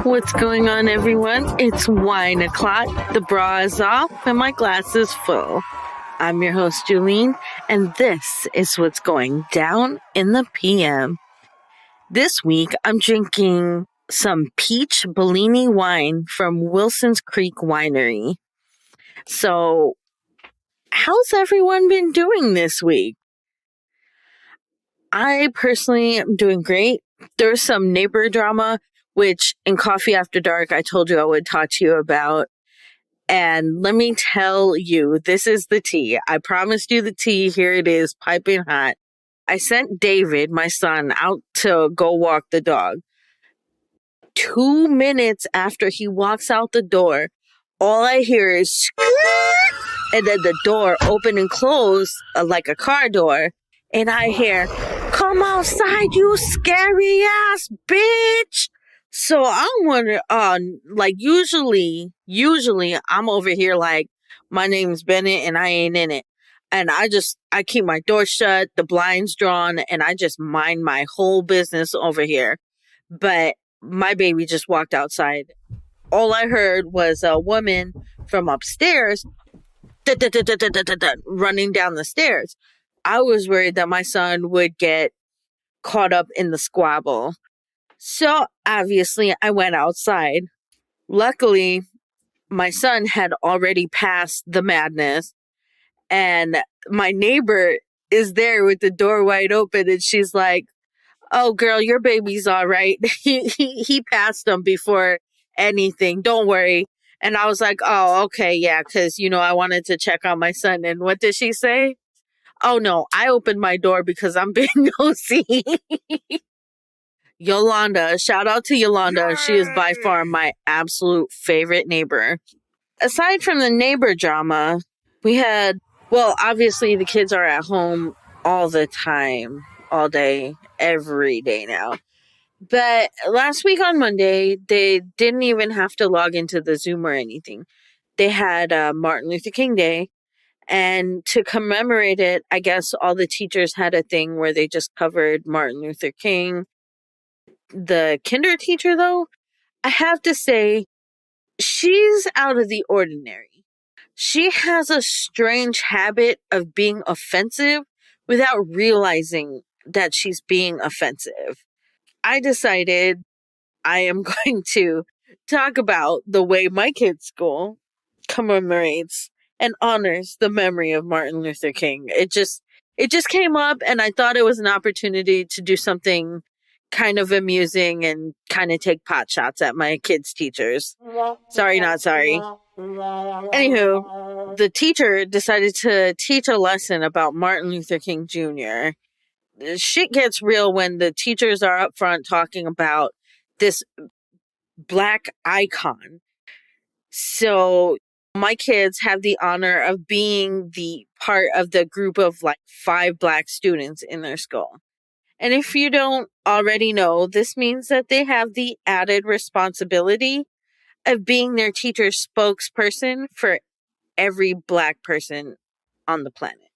What's going on, everyone? It's wine o'clock, the bra is off, and my glass is full. I'm your host, Juleen, and this is what's going down in the PM. This week, I'm drinking some peach Bellini wine from Wilson's Creek Winery. So, how's everyone been doing this week? I personally am doing great. There's some neighbor drama, which in Coffee After Dark, I told you I would talk to you about. And let me tell you, this is the tea. I promised you the tea. Here it is, piping hot. I sent David, my son, out to go walk the dog. 2 minutes after he walks out the door, all I hear is squirt, and then the door open and close like a car door. And I hear, "Come outside, you scary ass bitch." So I'm wondering, usually I'm over here like, my name's Bennett and I ain't in it. And I keep my door shut, the blinds drawn, and I just mind my whole business over here. But my baby just walked outside. All I heard was a woman from upstairs running down the stairs. I was worried that my son would get caught up in the squabble. So obviously I went outside. Luckily, my son had already passed the madness, and my neighbor is there with the door wide open, and she's like, "Oh girl, your baby's all right. He passed them before anything. Don't worry." And I was like, "Oh, okay, yeah, because I wanted to check on my son." And what did she say? "Oh no, I opened my door because I'm being nosy." Yolanda, shout out to Yolanda. She is by far my absolute favorite neighbor. Aside from the neighbor drama, obviously the kids are at home all the time, all day, every day now. But last week on Monday, they didn't even have to log into the Zoom or anything. They had Martin Luther King Day. And to commemorate it, I guess all the teachers had a thing where they just covered Martin Luther King. The kinder teacher, though, I have to say, she's out of the ordinary. She has a strange habit of being offensive without realizing that she's being offensive. I decided I am going to talk about the way my kids' school commemorates and honors the memory of Martin Luther King. It just came up, and I thought it was an opportunity to do something kind of amusing and kind of take pot shots at my kids' teachers. Sorry, not sorry. Anywho, the teacher decided to teach a lesson about Martin Luther King Jr. Shit gets real when the teachers are up front talking about this black icon. So my kids have the honor of being the part of the group of 5 black students in their school. And if you don't already know, this means that they have the added responsibility of being their teacher's spokesperson for every black person on the planet.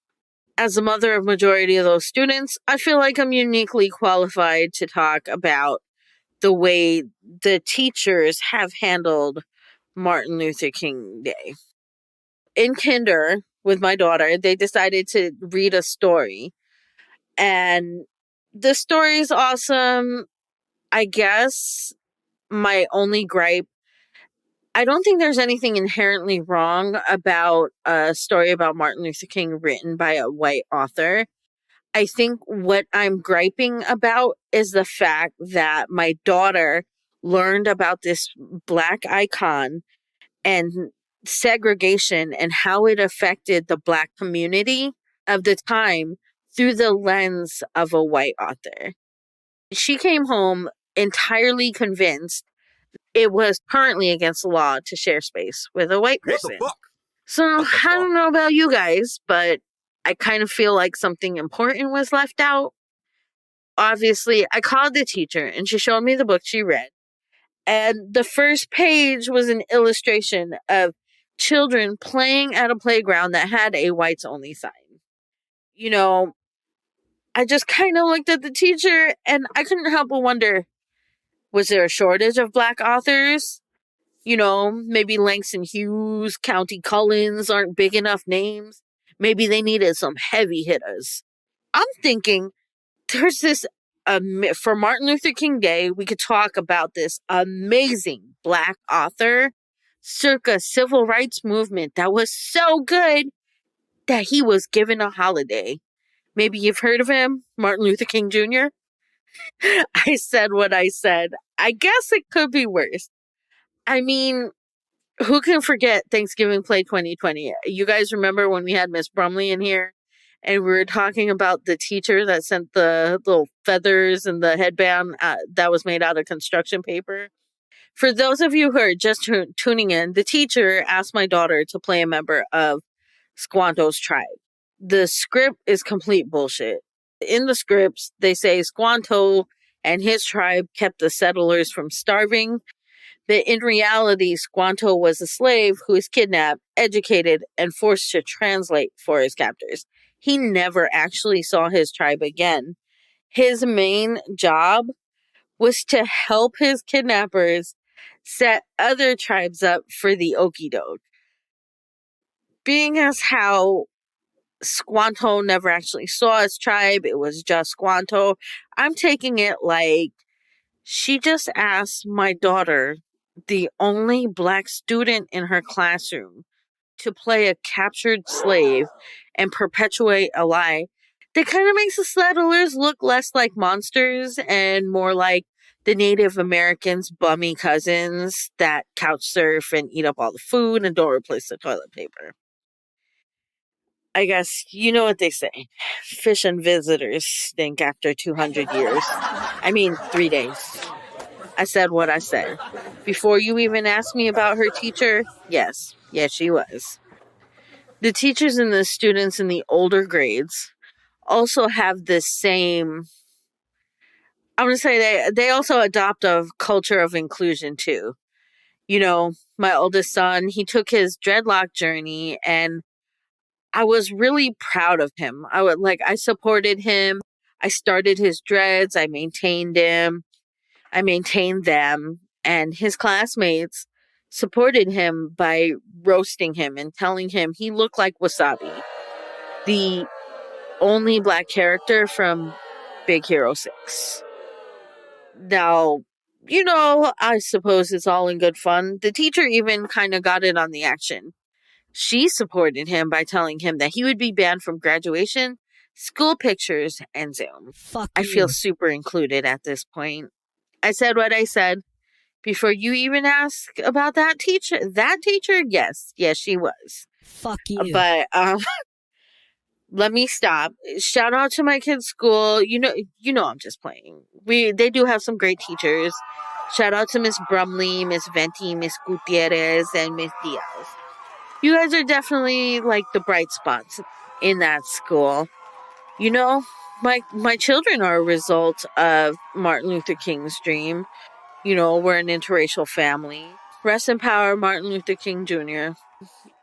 As a mother of majority of those students, I feel like I'm uniquely qualified to talk about the way the teachers have handled Martin Luther King Day. In kinder, with my daughter, they decided to read a story. And the story is awesome. I guess my only gripe, I don't think there's anything inherently wrong about a story about Martin Luther King written by a white author. I think what I'm griping about is the fact that my daughter learned about this black icon and segregation and how it affected the black community of the time through the lens of a white author. She came home entirely convinced it was currently against the law to share space with a white person. So I don't know about you guys, but I kind of feel like something important was left out. Obviously, I called the teacher and she showed me the book she read. And the first page was an illustration of children playing at a playground that had a whites only sign. You know, I just kind of looked at the teacher and I couldn't help but wonder, was there a shortage of black authors? You know, maybe Langston Hughes, County Cullens aren't big enough names. Maybe they needed some heavy hitters. I'm thinking there's this, for Martin Luther King Day, we could talk about this amazing black author circa civil rights movement that was so good that he was given a holiday. Maybe you've heard of him, Martin Luther King Jr.? I said what I said. I guess it could be worse. I mean, who can forget Thanksgiving Play 2020? You guys remember when we had Miss Brumley in here and we were talking about the teacher that sent the little feathers and the headband that was made out of construction paper? For those of you who are just tuning in, the teacher asked my daughter to play a member of Squanto's tribe. The script is complete bullshit. In the scripts, they say Squanto and his tribe kept the settlers from starving. But in reality, Squanto was a slave who was kidnapped, educated, and forced to translate for his captors. He never actually saw his tribe again. His main job was to help his kidnappers set other tribes up for the okie doke. Being as how Squanto never actually saw his tribe, it was just Squanto, I'm taking it like she just asked my daughter, the only black student in her classroom, to play a captured slave and perpetuate a lie that kind of makes the settlers look less like monsters and more like the Native Americans' bummy cousins that couch surf and eat up all the food and don't replace the toilet paper. I guess you know what they say. Fish and visitors stink after 200 years. I mean, 3 days. I said what I said. Before you even asked me about her teacher, yes, she was. The teachers and the students in the older grades also have the same, I'm going to say they also adopt a culture of inclusion too. You know, my oldest son, he took his dreadlock journey and I was really proud of him. I supported him. I started his dreads. I maintained him. I maintained them. And his classmates supported him by roasting him and telling him he looked like Wasabi, the only black character from Big Hero 6. Now, you know, I suppose it's all in good fun. The teacher even kind of got in on the action. She supported him by telling him that he would be banned from graduation, school pictures, and Zoom. I feel super included at this point. I said what I said. Before you even ask about that teacher, yes, she was. Fuck you. But let me stop. Shout out to my kids' school. You know I'm just playing. They do have some great teachers. Shout out to Miss Brumley, Miss Venti, Miss Gutierrez, and Miss Diaz. You guys are definitely like the bright spots in that school. You know, my children are a result of Martin Luther King's dream. You know, we're an interracial family. Rest in power, Martin Luther King Jr.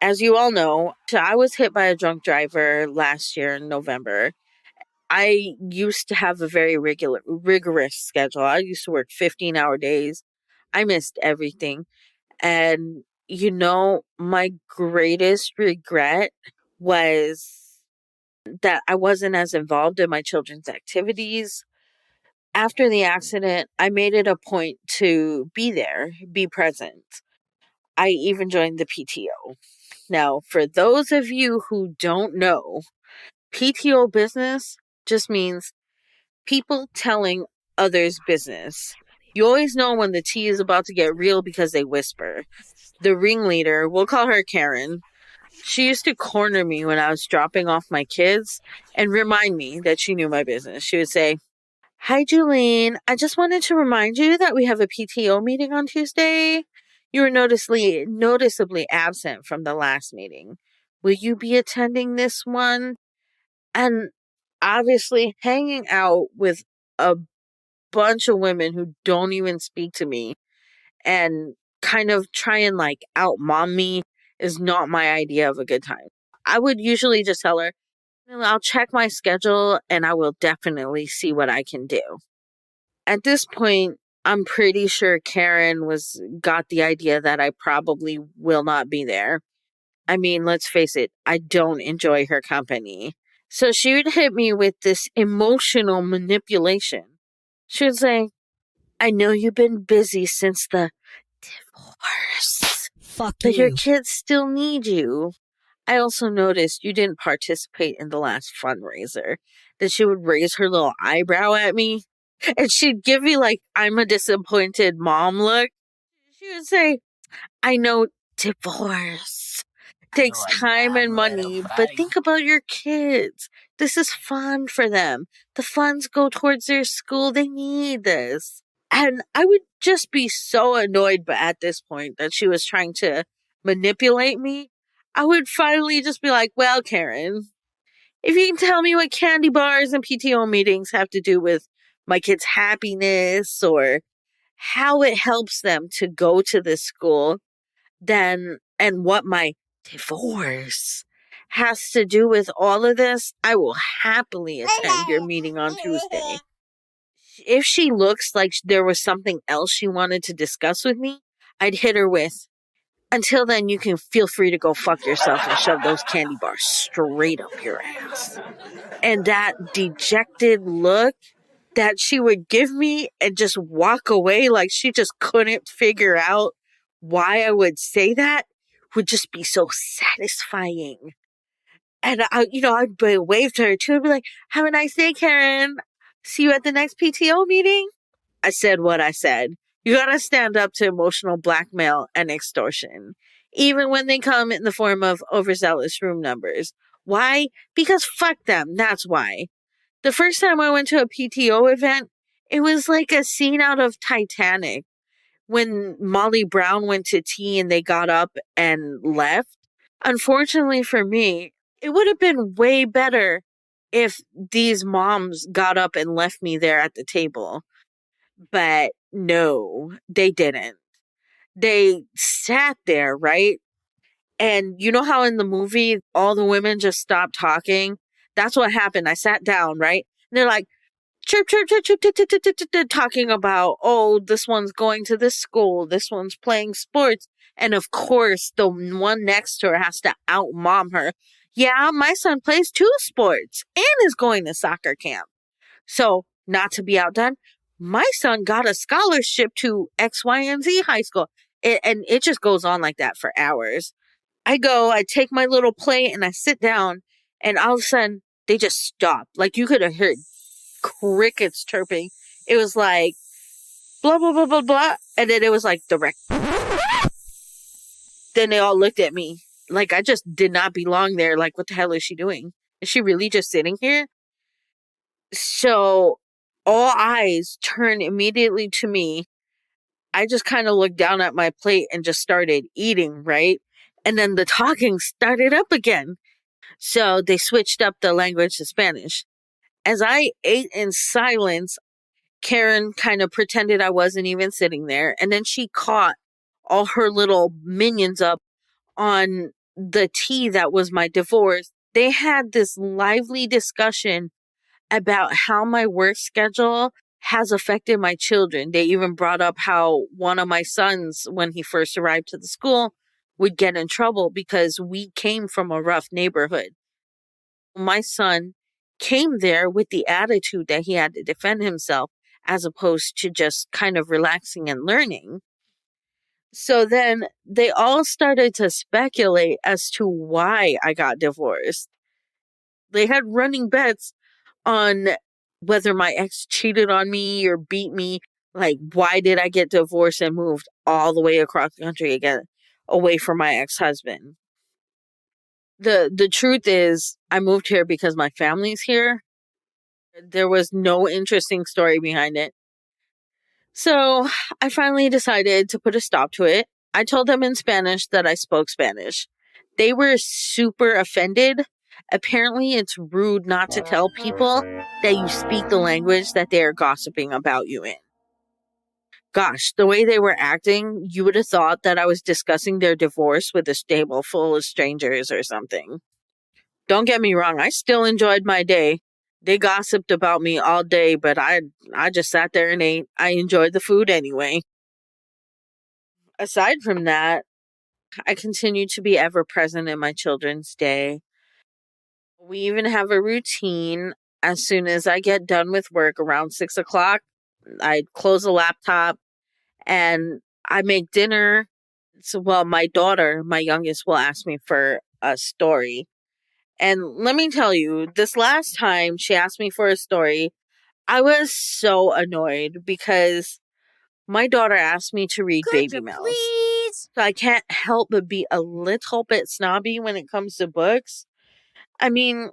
As you all know, I was hit by a drunk driver last year in November. I used to have a very rigorous schedule. I used to work 15-hour days. I missed everything. And, you know, my greatest regret was that I wasn't as involved in my children's activities. After the accident, I made it a point to be there, be present. I even joined the PTO. Now, for those of you who don't know, PTO business just means people telling others business. You always know when the tea is about to get real because they whisper. The ringleader, we'll call her Karen, she used to corner me when I was dropping off my kids and remind me that she knew my business. She would say, "Hi, Juleen. I just wanted to remind you that we have a PTO meeting on Tuesday. You were noticeably absent from the last meeting. Will you be attending this one?" And obviously hanging out with a bunch of women who don't even speak to me and kind of try and like out mom me is not my idea of a good time. I would usually just tell her, I'll check my schedule and I will definitely see what I can do. At this point, I'm pretty sure Karen got the idea that I probably will not be there. I mean, let's face it, I don't enjoy her company. So she would hit me with this emotional manipulation. She would say, I know you've been busy since the divorce, but your kids still need you. I also noticed you didn't participate in the last fundraiser. That she would raise her little eyebrow at me and she'd give me like, I'm a disappointed mom look. She would say, I know divorce takes time and money, but think about your kids. This is fun for them. The funds go towards their school. They need this. And I would just be so annoyed, but at this point that she was trying to manipulate me, I would finally just be like, well, Karen, if you can tell me what candy bars and PTO meetings have to do with my kids' happiness or how it helps them to go to this school, then, and what my divorce has to do with all of this, I will happily attend your meeting on Tuesday. If she looks like there was something else she wanted to discuss with me, I'd hit her with, until then, you can feel free to go fuck yourself and shove those candy bars straight up your ass. And that dejected look that she would give me and just walk away like she just couldn't figure out why I would say that would just be so satisfying. And I'd wave to her too and be like, have a nice day, Karen. See you at the next PTO meeting. I said what I said. You gotta stand up to emotional blackmail and extortion, even when they come in the form of overzealous room numbers. Why? Because fuck them. That's why. The first time I went to a PTO event, it was like a scene out of Titanic when Molly Brown went to tea and they got up and left. Unfortunately for me, it would have been way better if these moms got up and left me there at the table. But no, they didn't. They sat there, right? And you know how in the movie, all the women just stopped talking? That's what happened. I sat down, right? And they're like, chirp, chirp, chirp, chirp, chirp, chirp, chirp, chirp, chirp, talking about, oh, this one's going to this school, this one's playing sports. And of course, the one next to her has to out mom her. Yeah, my son plays 2 sports and is going to soccer camp. So, not to be outdone, my son got a scholarship to X, Y, and Z high school. And it just goes on like that for hours. I take my little plate and I sit down, and all of a sudden, they just stop. Like you could have heard crickets chirping. It was like, blah, blah, blah, blah, blah. And then it was like direct. Then they all looked at me like I just did not belong there. Like, what the hell is she doing? Is she really just sitting here? So all eyes turned immediately to me. I just kind of looked down at my plate and just started eating, right? And then the talking started up again. So they switched up the language to Spanish. As I ate in silence, Karen kind of pretended I wasn't even sitting there. And then she caught all her little minions up on the tea that was my divorce. They had this lively discussion about how my work schedule has affected my children. They even brought up how one of my sons, when he first arrived to the school, would get in trouble because we came from a rough neighborhood. My son came there with the attitude that he had to defend himself as opposed to just kind of relaxing and learning. So then they all started to speculate as to why I got divorced. They had running bets on whether my ex cheated on me or beat me. Like, why did I get divorced and moved all the way across the country again, away from my ex-husband? The truth is, I moved here because my family's here. There was no interesting story behind it. So I finally decided to put a stop to it. I told them in Spanish that I spoke Spanish. They were super offended. Apparently, it's rude not to tell people that you speak the language that they are gossiping about you in. Gosh, the way they were acting, you would have thought that I was discussing their divorce with a stable full of strangers or something. Don't get me wrong, I still enjoyed my day. They gossiped about me all day, but I just sat there and ate. I enjoyed the food anyway. Aside from that, I continue to be ever present in my children's day. We even have a routine. As soon as I get done with work around 6 o'clock, I close the laptop and I make dinner. So, well, my daughter, my youngest, will ask me for a story. And let me tell you, this last time she asked me for a story, I was so annoyed because my daughter asked me to read Baby Mouse. Please? So I can't help but be a little bit snobby when it comes to books. I mean,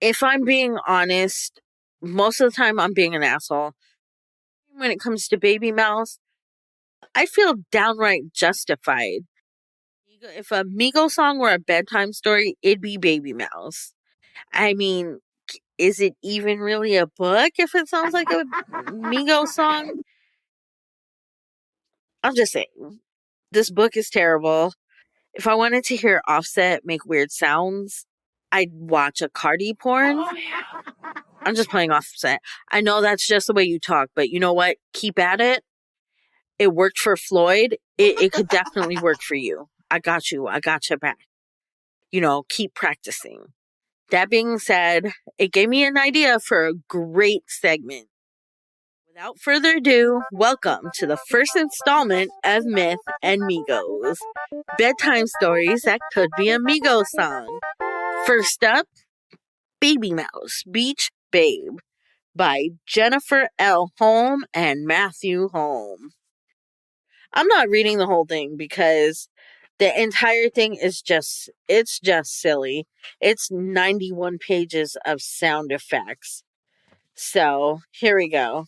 if I'm being honest, most of the time I'm being an asshole. When it comes to Baby Mouse, I feel downright justified. If a Migo song were a bedtime story, it'd be Baby Mouse. I mean, is it even really a book if it sounds like a Migo song? I'm just saying, this book is terrible. If I wanted to hear Offset make weird sounds, I'd watch a Cardi porn. Oh, yeah. I'm just playing Offset. I know that's just the way you talk, but you know what? Keep at it. It worked for Floyd. It could definitely work for you. I got you. I got your back. Keep practicing. That being said, it gave me an idea for a great segment. Without further ado, welcome to the first installment of Myth and Migos. Bedtime stories that could be a Migos song. First up, Baby Mouse, Beach Babe by Jennifer L. Holm and Matthew Holm. I'm not reading the whole thing because the entire thing is just silly. It's 91 pages of sound effects. So, here we go.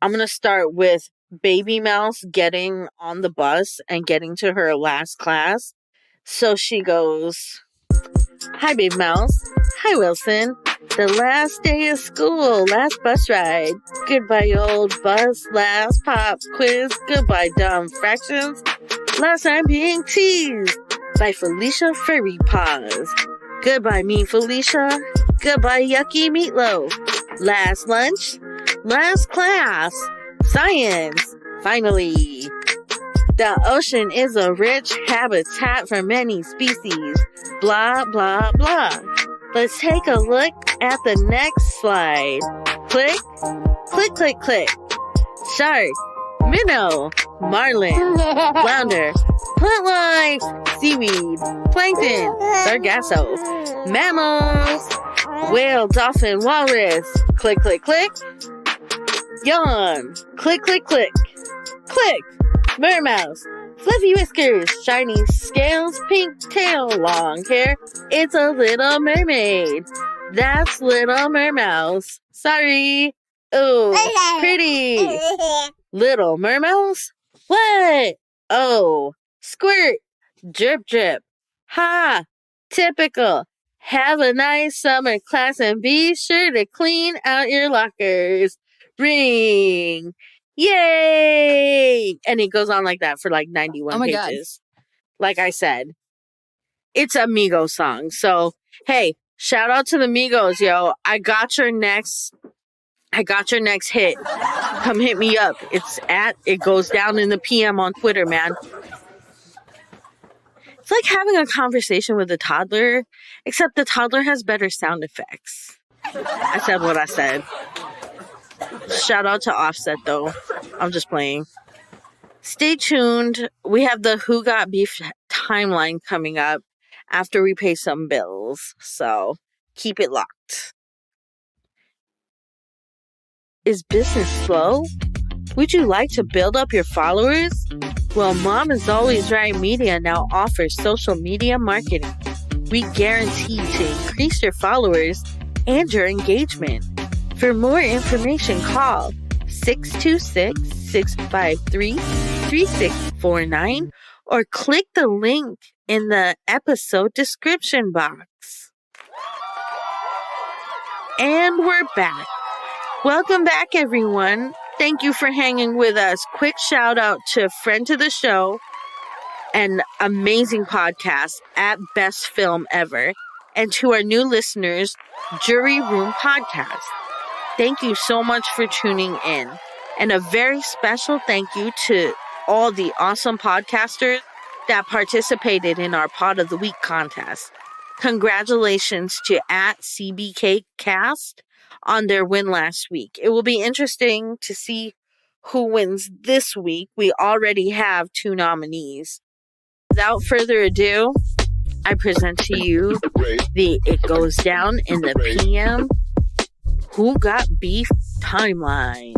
I'm going to start with Baby Mouse getting on the bus and getting to her last class. So she goes, "Hi, Baby Mouse. Hi, Wilson. The last day of school, last bus ride. Goodbye, old bus, last pop quiz. Goodbye, dumb fractions. Last time being teased by Felicia Furry Paws. Goodbye, me, Felicia. Goodbye, yucky meatloaf. Last lunch, last class, science, finally. The ocean is a rich habitat for many species. Blah, blah, blah. Let's take a look at the next slide. Click, click, click, click. Shark, minnow, marlin, flounder, plant life, seaweed, plankton, sargasso, mammals, whale, dolphin, walrus. Click, click, click. Yawn. Click, click, click. Click. Mermouse. Fluffy whiskers, shiny scales, pink tail, long hair. It's a little mermaid. That's Little Mermouse. Sorry. Oh, pretty. Little Mermouse? What? Oh, squirt. Drip, drip. Ha. Typical. Have a nice summer class and be sure to clean out your lockers. Ring. Yay! And it goes on like that for like 91 pages. God. Like I said, it's a Migos song. So, hey, shout out to the Migos, yo. I got your next hit. Come hit me up. It goes down in the PM on Twitter, man. It's like having a conversation with a toddler, except the toddler has better sound effects. I said what I said. Shout out to Offset, though. I'm just playing. Stay tuned. We have the Who Got Beef timeline coming up after we pay some bills. So keep it locked. Is business slow? Would you like to build up your followers? Well, Mom is Always Right Media now offers social media marketing. We guarantee to increase your followers and your engagement. For more information, call 626-653-3649 or click the link in the episode description box. And we're back. Welcome back, everyone. Thank you for hanging with us. Quick shout out to friend to the show and amazing podcast at Best Film Ever, and to our new listeners, Jury Room Podcast. Thank you so much for tuning in. And a very special thank you to all the awesome podcasters that participated in our Pod of the Week contest. Congratulations to @CBKcast on their win last week. It will be interesting to see who wins this week. We already have 2 nominees. Without further ado, I present to you the It Goes Down in the PM Who Got Beef timeline.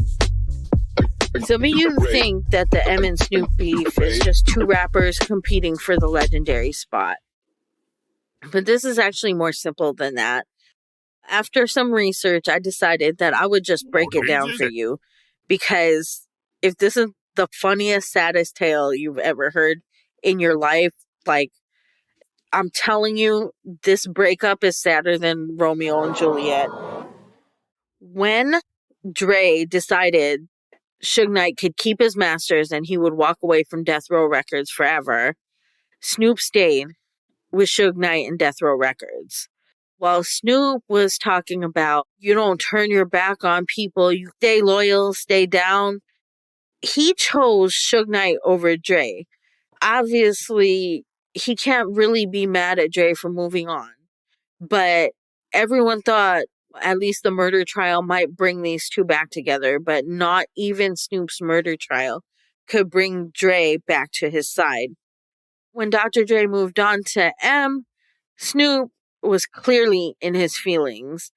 Some of you think that the M and Snoop beef is just 2 rappers competing for the legendary spot. But this is actually more simple than that. After some research, I decided that I would just break it down for you, because if this is the funniest, saddest tale you've ever heard in your life, like, I'm telling you, this breakup is sadder than Romeo and Juliet. When Dre decided Suge Knight could keep his masters and he would walk away from Death Row Records forever, Snoop stayed with Suge Knight and Death Row Records. While Snoop was talking about, you don't turn your back on people, you stay loyal, stay down, he chose Suge Knight over Dre. Obviously, he can't really be mad at Dre for moving on. But everyone thought at least the murder trial might bring these 2 back together, but not even Snoop's murder trial could bring Dre back to his side. When Dr. Dre moved on to M, Snoop was clearly in his feelings.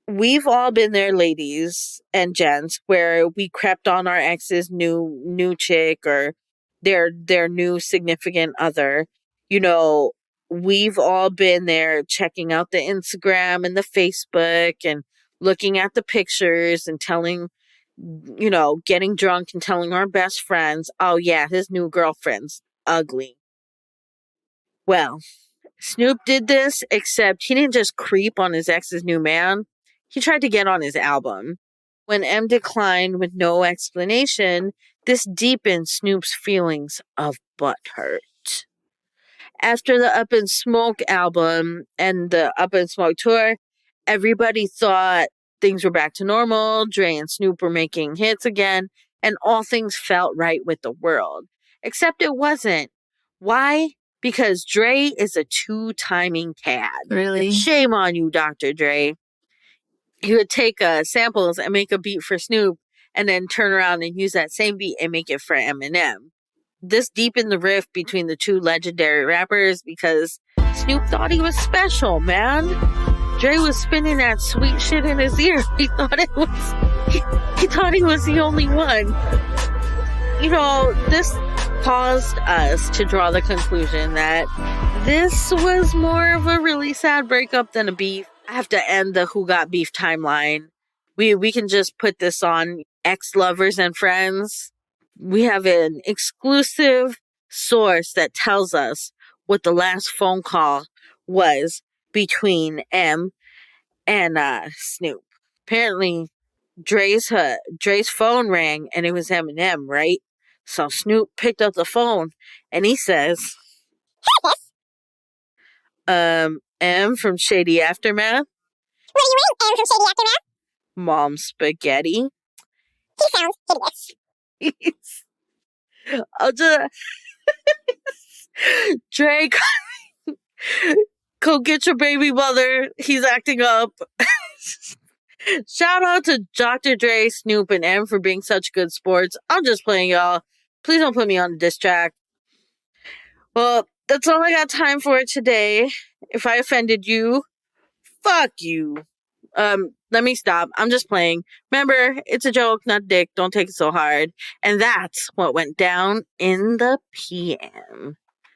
We've all been there, ladies and gents, where we crept on our ex's new chick or their new significant other. You know, we've all been there checking out the Instagram and the Facebook and looking at the pictures and telling, getting drunk and telling our best friends, oh yeah, his new girlfriend's ugly. Well, Snoop did this, except he didn't just creep on his ex's new man. He tried to get on his album. When M declined with no explanation, this deepened Snoop's feelings of butthurt. After the Up in Smoke album and the Up in Smoke tour, everybody thought things were back to normal, Dre and Snoop were making hits again, and all things felt right with the world. Except it wasn't. Why? Because Dre is a 2-timing cad. Really? Shame on you, Dr. Dre. He would take samples and make a beat for Snoop and then turn around and use that same beat and make it for Eminem. This deepened the rift between the 2 legendary rappers because Snoop thought he was special, man. Dre was spinning that sweet shit in his ear. He thought he was the only one. This caused us to draw the conclusion that this was more of a really sad breakup than a beef. I have to end the Who Got Beef timeline. We can just put this on ex-lovers and friends. We have an exclusive source that tells us what the last phone call was between M and Snoop. Apparently, Dre's phone rang and it was Eminem, right? So Snoop picked up the phone and he says, M from Shady Aftermath. What do you mean, M from Shady Aftermath? Mom Spaghetti. He sounds hideous. I'll just... Drake, go get your baby mother. He's acting up. Shout out to Dr. Dre, Snoop, and M for being such good sports. I'm just playing, y'all. Please don't put me on a diss track. Well, that's all I got time for today. If I offended you, fuck you. Let me stop. I'm just playing. Remember, it's a joke, not a dick. Don't take it so hard. And that's what went down in the PM.